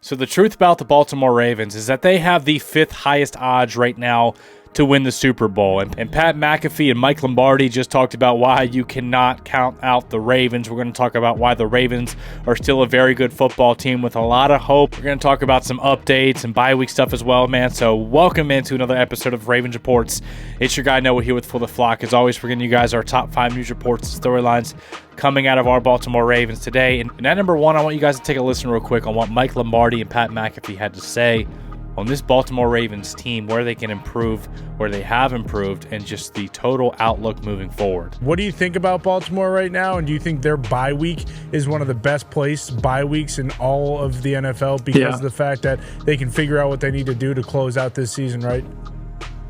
So the truth about the Baltimore Ravens is that they have the 5th highest odds right now to win the Super Bowl. And Pat McAfee and Mike Lombardi just talked about why you cannot count out the Ravens. We're going to talk about why the Ravens are still a very good football team with a lot of hope. We're going to talk about some updates and bye week stuff as well, man. So welcome into another episode of Ravens Reports. It's your guy Noah here with For the Flock. As always, we're giving you guys our top 5 news reports and storylines coming out of our Baltimore Ravens today. And at number 1, I want you guys to take a listen real quick on what Mike Lombardi and Pat McAfee had to say on this Baltimore Ravens team, where they can improve, where they have improved, and just the total outlook moving forward. What do you think about Baltimore right now? And do you think their bye week is one of the best placed bye weeks in all of the NFL because of the fact that they can figure out what they need to do to close out this season, right?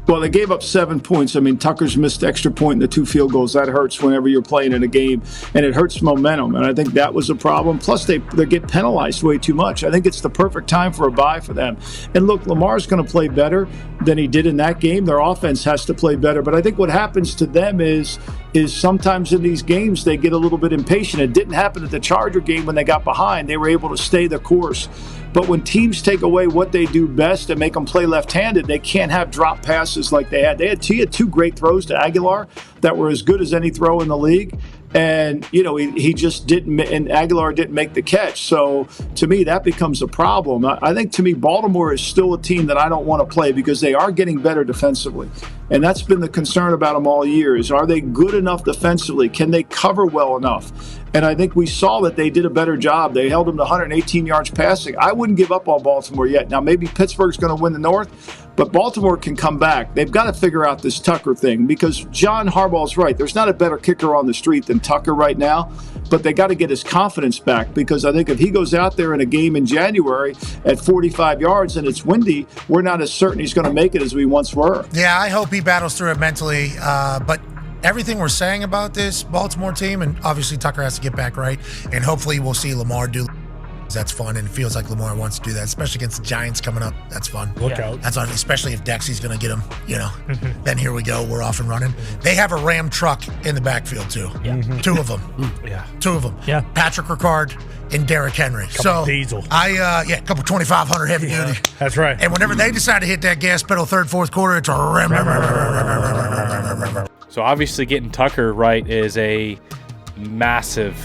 Well, they gave up 7 points. I mean, Tucker's missed extra point in the 2 field goals. That hurts whenever you're playing in a game, and it hurts momentum. And I think that was a problem. Plus, they get penalized way too much. I think it's the perfect time for a bye for them. And look, Lamar's going to play better than he did in that game. Their offense has to play better. But I think what happens to them is sometimes in these games they get a little bit impatient. It didn't happen at the Charger game when they got behind. They were able to stay the course. But when teams take away what they do best and make them play left-handed, they can't have drop passes like they had. He had 2 great throws to Aguilar that were as good as any throw in the league. And, he just didn't, and Aguilar didn't make the catch. So, to me, that becomes a problem. I think, to me, Baltimore is still a team that I don't want to play because they are getting better defensively. And that's been the concern about them all year is, are they good enough defensively? Can they cover well enough? And I think we saw that they did a better job. They held them to 118 yards passing. I wouldn't give up on Baltimore yet. Now, maybe Pittsburgh's going to win the North, but Baltimore can come back. They've got to figure out this Tucker thing because John Harbaugh's right. There's not a better kicker on the street than Tucker right now, but they got to get his confidence back because I think if he goes out there in a game in January at 45 yards and it's windy, we're not as certain he's going to make it as we once were. Yeah, I hope he battles through it mentally, but everything we're saying about this Baltimore team, and obviously Tucker has to get back right, and hopefully we'll see Lamar do. That's fun, and it feels like Lamar wants to do that, especially against the Giants coming up. That's fun. Look out. That's on, especially if Dexy's going to get him, Then here we go. We're off and running. They have a Ram truck in the backfield, too. Yeah. 2 of them. Yeah. 2 of them. Yeah. Patrick Ricard and Derrick Henry. Couple diesel. A couple 2,500 heavy duty. That's right. And whenever they decide to hit that gas pedal third, fourth quarter, it's a ram. So obviously getting Tucker right is a massive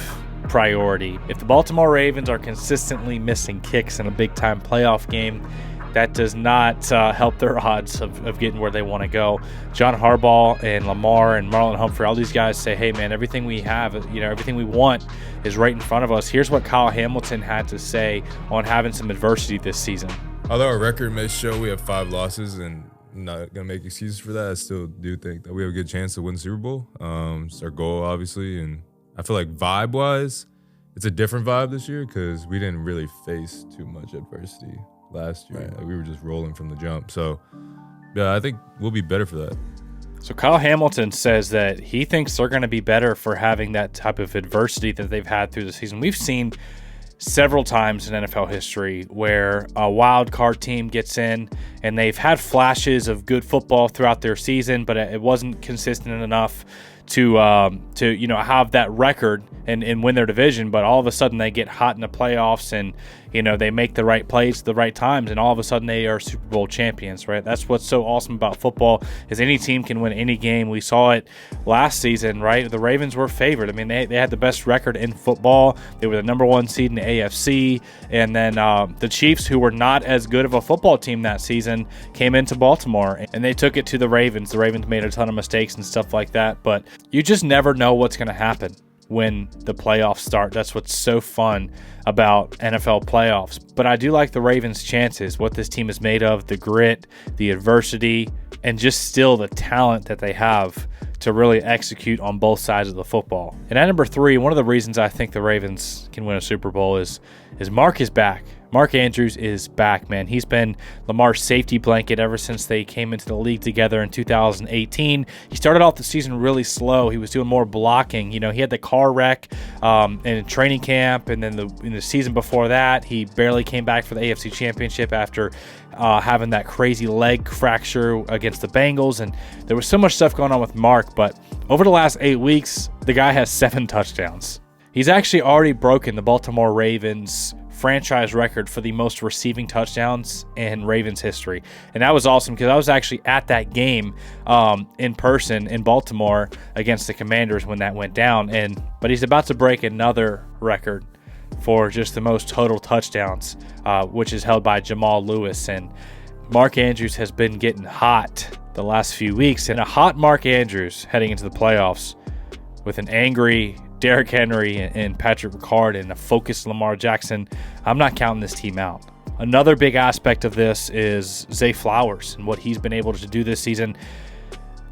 priority. If the Baltimore Ravens are consistently missing kicks in a big-time playoff game, that does not help their odds of getting where they want to go. John Harbaugh and Lamar and Marlon Humphrey, all these guys say, hey, man, everything we have, everything we want is right in front of us. Here's what Kyle Hamilton had to say on having some adversity this season. Although our record may show we have 5 losses and I'm not going to make excuses for that, I still do think that we have a good chance to win the Super Bowl. It's our goal, obviously, and I feel like vibe-wise, it's a different vibe this year because we didn't really face too much adversity last year. Right. Like, we were just rolling from the jump. So, yeah, I think we'll be better for that. So Kyle Hamilton says that he thinks they're going to be better for having that type of adversity that they've had through the season. We've seen several times in NFL history where a wild card team gets in and they've had flashes of good football throughout their season, but it wasn't consistent enough to have that record and win their division, but all of a sudden they get hot in the playoffs and they make the right plays at the right times, and all of a sudden they are Super Bowl champions, right? That's what's so awesome about football is any team can win any game. We saw it last season, right? The Ravens were favored. I mean, they had the best record in football. They were the number 1 seed in the AFC, and then the Chiefs, who were not as good of a football team that season, came into Baltimore, and they took it to the Ravens. The Ravens made a ton of mistakes and stuff like that, but you just never know what's going to happen when the playoffs start. That's what's so fun about NFL playoffs. But I do like the Ravens' chances, what this team is made of, the grit, the adversity, and just still the talent that they have to really execute on both sides of the football. And at number 3, one of the reasons I think the Ravens can win a Super Bowl is Mark is back. Mark Andrews is back, man. He's been Lamar's safety blanket ever since they came into the league together in 2018. He started off the season really slow. He was doing more blocking. He had the car wreck in training camp, and then in the season before that, he barely came back for the AFC Championship after having that crazy leg fracture against the Bengals. And there was so much stuff going on with Mark, but over the last 8 weeks, the guy has 7 touchdowns. He's actually already broken the Baltimore Ravens franchise record for the most receiving touchdowns in Ravens history. And that was awesome because I was actually at that game in person in Baltimore against the Commanders when that went down. But he's about to break another record for just the most total touchdowns, which is held by Jamal Lewis. And Mark Andrews has been getting hot the last few weeks. And a hot Mark Andrews heading into the playoffs with an angry Derrick Henry and Patrick Ricard and a focused Lamar Jackson, I'm not counting this team out. Another big aspect of this is Zay Flowers and what he's been able to do this season.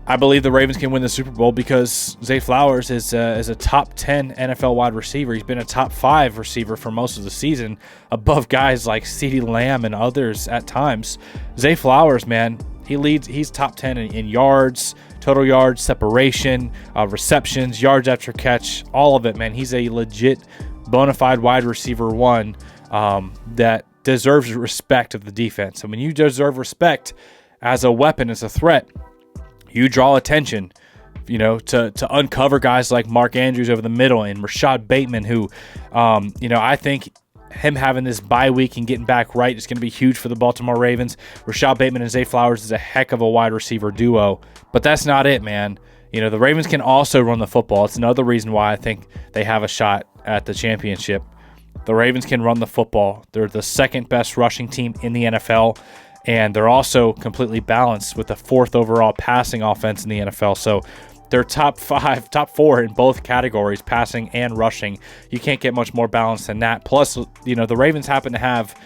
I believe the Ravens can win the Super Bowl because Zay Flowers is a top 10 NFL wide receiver. He's been a top 5 receiver for most of the season, above guys like CeeDee Lamb and others at times. Zay Flowers, man, he's top 10 in yards, total yards, separation, receptions, yards after catch, all of it, man. He's a legit bona fide wide receiver one that deserves respect of the defense. And when you deserve respect as a weapon, as a threat, you draw attention, to uncover guys like Mark Andrews over the middle and Rashad Bateman, who, I think him having this bye week and getting back right is going to be huge for the Baltimore Ravens. Rashad Bateman and Zay Flowers is a heck of a wide receiver duo, but that's not it, man. The Ravens can also run the football. It's another reason why I think they have a shot at the championship. The Ravens can run the football. They're the second best rushing team in the NFL, and they're also completely balanced with the 4th overall passing offense in the NFL. So they're top 4 in both categories, passing and rushing. You can't get much more balanced than that. Plus, the Ravens happen to have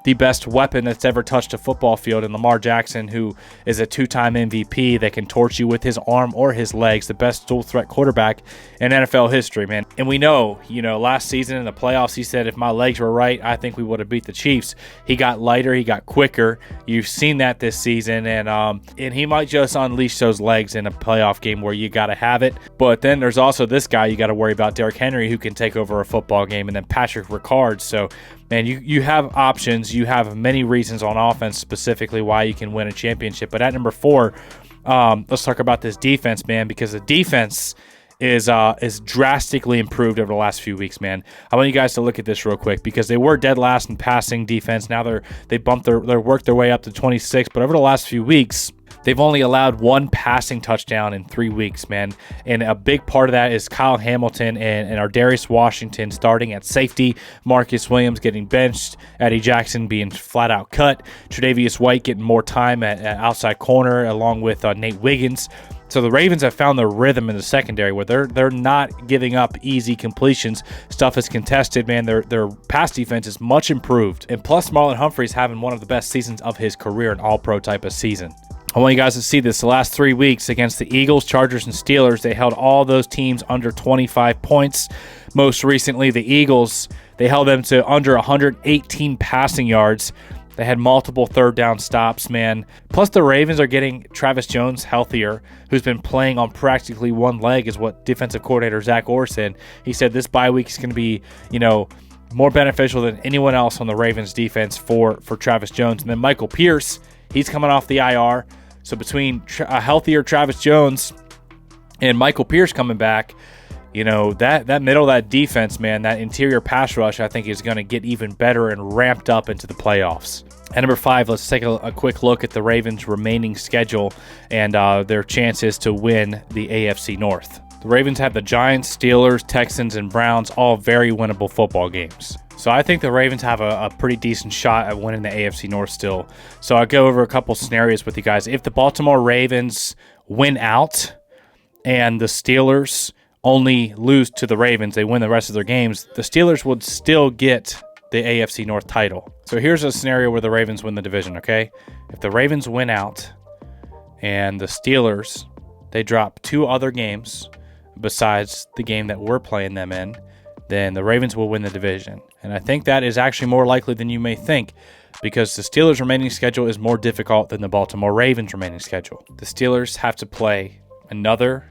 the best weapon that's ever touched a football field in Lamar Jackson, who is a 2-time MVP that can torch you with his arm or his legs, the best dual threat quarterback in NFL history, man. And we know, last season in the playoffs, he said, if my legs were right, I think we would have beat the Chiefs. He got lighter, he got quicker. You've seen that this season, and he might just unleash those legs in a playoff game where you got to have it. But then there's also this guy you got to worry about, Derrick Henry, who can take over a football game, and then Patrick Ricard. So, man, you have options. You have many reasons on offense specifically why you can win a championship. But at number 4, let's talk about this defense, man, because the defense is drastically improved over the last few weeks, man. I want you guys to look at this real quick because they were dead last in passing defense. Now they worked their way up to 26, but over the last few weeks, they've only allowed 1 passing touchdown in 3 weeks, man. And a big part of that is Kyle Hamilton and Ardarius Washington starting at safety, Marcus Williams getting benched, Eddie Jackson being flat out cut, Tre'Davious White getting more time at outside corner along with Nate Wiggins. So the Ravens have found their rhythm in the secondary where they're not giving up easy completions. Stuff is contested, man. Their pass defense is much improved. And plus Marlon Humphrey's having one of the best seasons of his career, an all-pro type of season. I want you guys to see this. The last 3 weeks against the Eagles, Chargers, and Steelers, they held all those teams under 25 points. Most recently, the Eagles, they held them to under 118 passing yards. They had multiple third down stops, man. Plus, the Ravens are getting Travis Jones healthier, who's been playing on practically one leg, is what defensive coordinator Zach Orr said. He said this bye week is going to be, more beneficial than anyone else on the Ravens defense for Travis Jones. And then Michael Pierce, he's coming off the IR. So between a healthier Travis Jones and Michael Pierce coming back, that middle of that defense, man, that interior pass rush, I think is going to get even better and ramped up into the playoffs. At number 5, let's take a quick look at the Ravens' remaining schedule and their chances to win the AFC North. The Ravens have the Giants, Steelers, Texans, and Browns, all very winnable football games. So I think the Ravens have a pretty decent shot at winning the AFC North still. So I'll go over a couple scenarios with you guys. If the Baltimore Ravens win out and the Steelers only lose to the Ravens, they win the rest of their games, the Steelers would still get the AFC North title. So here's a scenario where the Ravens win the division, okay? If the Ravens win out and the Steelers, they drop 2 other games besides the game that we're playing them in, then the Ravens will win the division. And I think that is actually more likely than you may think because the Steelers' remaining schedule is more difficult than the Baltimore Ravens' remaining schedule. The Steelers have to play another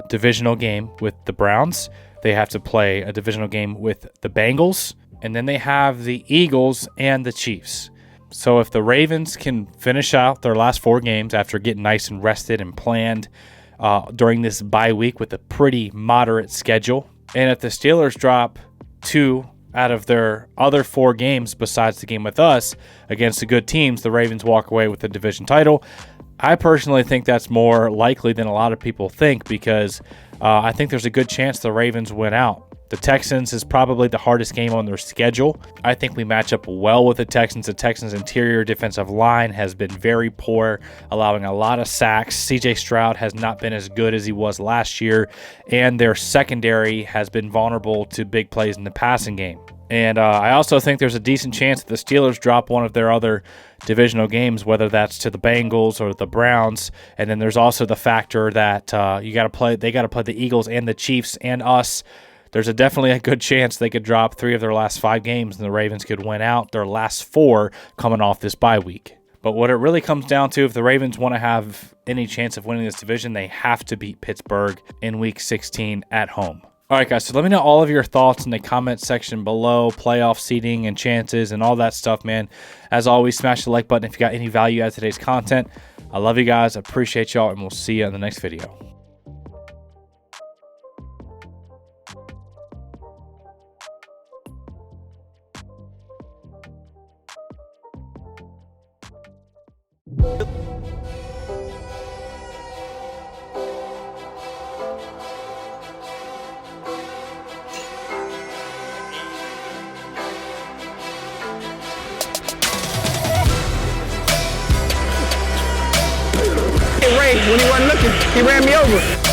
divisional game with the Browns. They have to play a divisional game with the Bengals. And then they have the Eagles and the Chiefs. So if the Ravens can finish out their last 4 games after getting nice and rested and planned during this bye week with a pretty moderate schedule, and if the Steelers drop 2 out of their other 4 games besides the game with us against the good teams, the Ravens walk away with the division title. I personally think that's more likely than a lot of people think because I think there's a good chance the Ravens win out. The Texans is probably the hardest game on their schedule. I think we match up well with the Texans. The Texans' interior defensive line has been very poor, allowing a lot of sacks. C.J. Stroud has not been as good as he was last year, and their secondary has been vulnerable to big plays in the passing game. And I also think there's a decent chance that the Steelers drop one of their other divisional games, whether that's to the Bengals or the Browns. And then there's also the factor that they got to play the Eagles and the Chiefs and us. There's definitely a good chance they could drop 3 of their last 5 games and the Ravens could win out their last 4 coming off this bye week. But what it really comes down to, if the Ravens want to have any chance of winning this division, they have to beat Pittsburgh in Week 16 at home. All right, guys, so let me know all of your thoughts in the comment section below, playoff seeding and chances and all that stuff, man. As always, smash the like button if you got any value out of today's content. I love you guys. I appreciate y'all, and we'll see you in the next video. When he wasn't looking, he ran me over.